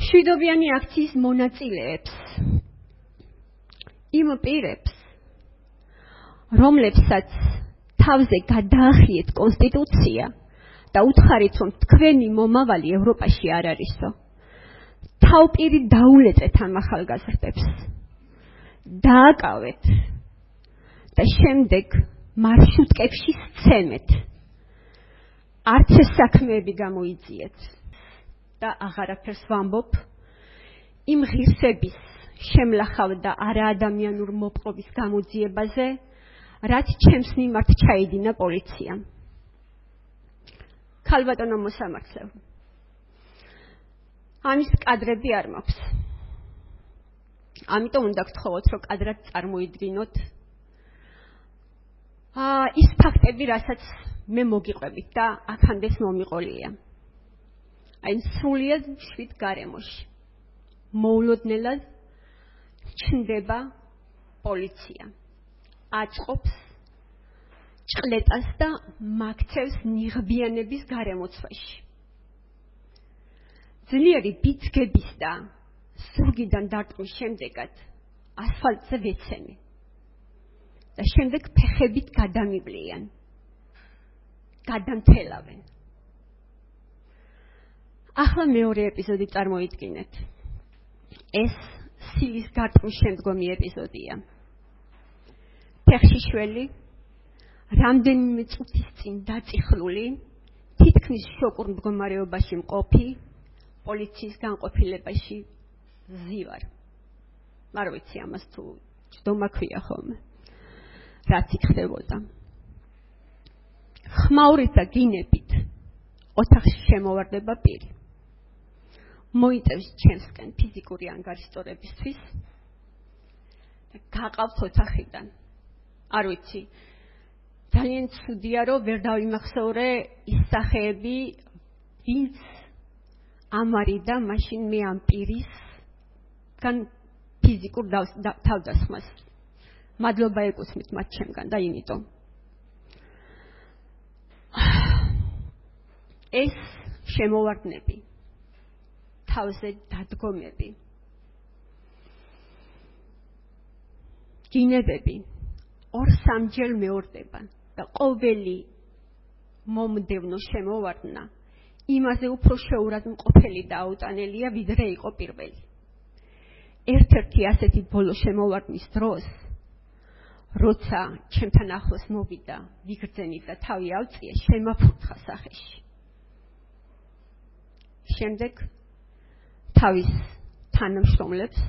მშვიდობიანი აქციის მონაწილეებს, იმ პირებს, რომლებსაც თავზე გადაახიეთ კონსტიტუცია და უთხარით, რომ თქვენი მომავალი ევროპაში არ არისო. თავპირი დაულეწეთ ამ ახალგაზრდებს. დააკავეთ და შემდეგ მარშრუტკებში სცემეთ. არც ეს საქმეები გამოიძიეთ და აღარაფერს ვამბობ იმ ღირსების შემლახავ და არაადამიანურ მოპყრობის გამოძიებაზე, რაც ჩემს მიმართ ჩაიდინა პოლიციამ. ქალბატონო მოსამართლე, ამის კადრები არ მაქვს. ამიტომ უნდა გთხოვოთ, რომ კადრად წარმოიდგინოთ ის ფაქტები, რასაც მე მოგიყვებით და აქამდეც მომიყოლია. აი სრულიად მშვიდ გარემოში. მოულოდნელად ჩნდება პოლიცია. აწყობს ჭყლეტას და მაქცევს ნიღბიანების გარემოცვაში. ძლიერი ბიძგების და ზურგიდან დარტყმის შემდეგად ასფალტზე ვეცემი და შემდეგ ფეხებით გადამიბლიან, გადამთელავენ. ახლა მეორე ეპიზოდი წარმოიდგინეთ. ეს სილის გარტყმის შემდგომი ეპიზოდია. ფეხში შველი, რამდენიმე წუთის წინ დაწიხლული, თითქმის შოკურ მდგომარეობაში მყოფი, პოლიციის განყოფილებაში ზივარ. არ ვიცი ამას თუ ჯდომა ქვია ხოლმე. რაც იქნებოდა. ხმაურით და გინებით ოთახში შემოვარდება პირი. მოიტევს ჩემსკენ ფიზიკური ანგარიშტორებისთვის და გაყავთ ოთახიდან. არ ვიცი, ძალიან ცუდია, რომ ვერ დავიმახსოვრე ის სახეები, ვინც ამარიდა მაშინ მე ამ პირისგან ფიზიკურ თავდასხმას. მადლობა ეკუთვნით მათ ჩემგან და იმიტომ. ეს შემოვარდნები, თავზე დადგომები, გინებები ორ-სამჯერ მეორდება და ყოველი მომდევნო შემოვარდნა იმაზე უფრო შეურად მყოფელი და აუტანელია, ვიდრე იყო პირველი. ერთ-ერთი ასეთი ბოლო შემოვარდნის დროს, როცა ჩემთან ახლოს მოვიდა ვიგრძენით და თავი ავწია, შემაფურთხა სახეში. შემდეგ თავის თანამშრომლებს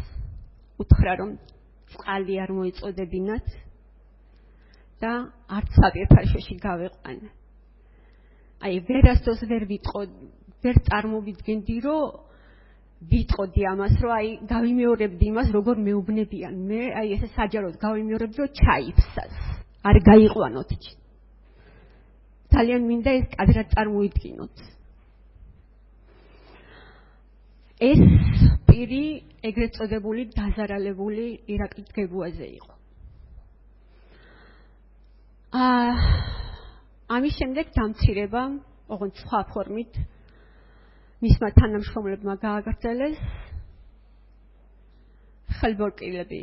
უთხრა, რომ წყალი არ მოეწოდებინათ და არც საპირფაშოში გავეყვანა. აი ვერასდროს ვერ წარმოვიდგენდი, რომ ვიტყოდი ამას, რომ აი გავიმეორებდი იმას, როგორ მეუბნებიან. მე აი ესე საჯაროდ გავიმეორებდი, რომ ჩაიფსას, არ გაიყვანოთ. ძალიან მინდა ეს კადრად წარმოიდგინოთ. ეს პირი ეგრეთ წოდებული დაზარალებული ირაკლი დგებუაძე იყო. ამის შემდეგ დამცირება, ოღონდ სხვა ფორმით, მისმა თანამშრომლებმა გააგრძელეს, ხელბორტილები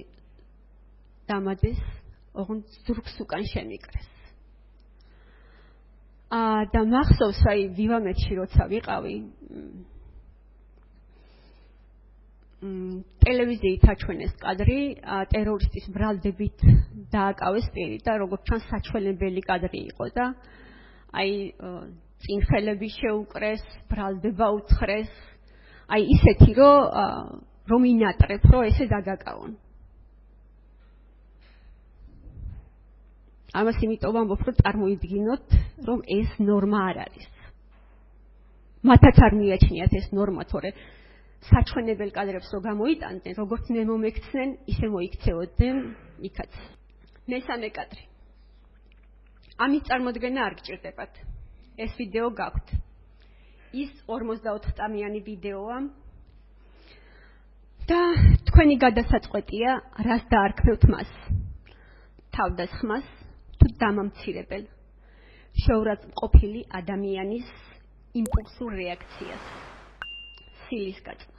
დამადეს, ოღონდ ზურგს უკან შემიკრეს. და მახსოვს, აი ვივამეთში როცა ვიყავი, ტელევიზიით აჩვენეს კადრი, ტერორისტის ბრალდებით დააკავეს პირი და როგორც ჩანს საჩვენებელი კადრი იყო და აი წინხელები შეუკრეს, ბრალდება უთხრეს, აი ისეთი, რომ ინატრებ, რომ ესე დაგაკავონ. ამას იმიტომ ვამბობ, რომ წარმოიდგინოთ, რომ ეს ნორმა არ არის. მათაც არ მიაჩნიათ ეს ნორმა, თორე საჩვენებელ კადრებს რო გამოიტანდნენ, როგორც მე მომექცნენ, ისე მოიქცეოდნენ იქაც. მესამე კადრი. ამის წარმოდგენა არ გჭირდებათ. ეს ვიდეო გაქვთ. ის 54 წამიანი ვიდეოა და თქვენი გადასაწყვეტია, რას დაარქმევთ მას. თავდასხმას თუ დამამცირებელ შეურაცხმყოფილი ადამიანის იმპულსურ რეაქციას. სილის გაწმა.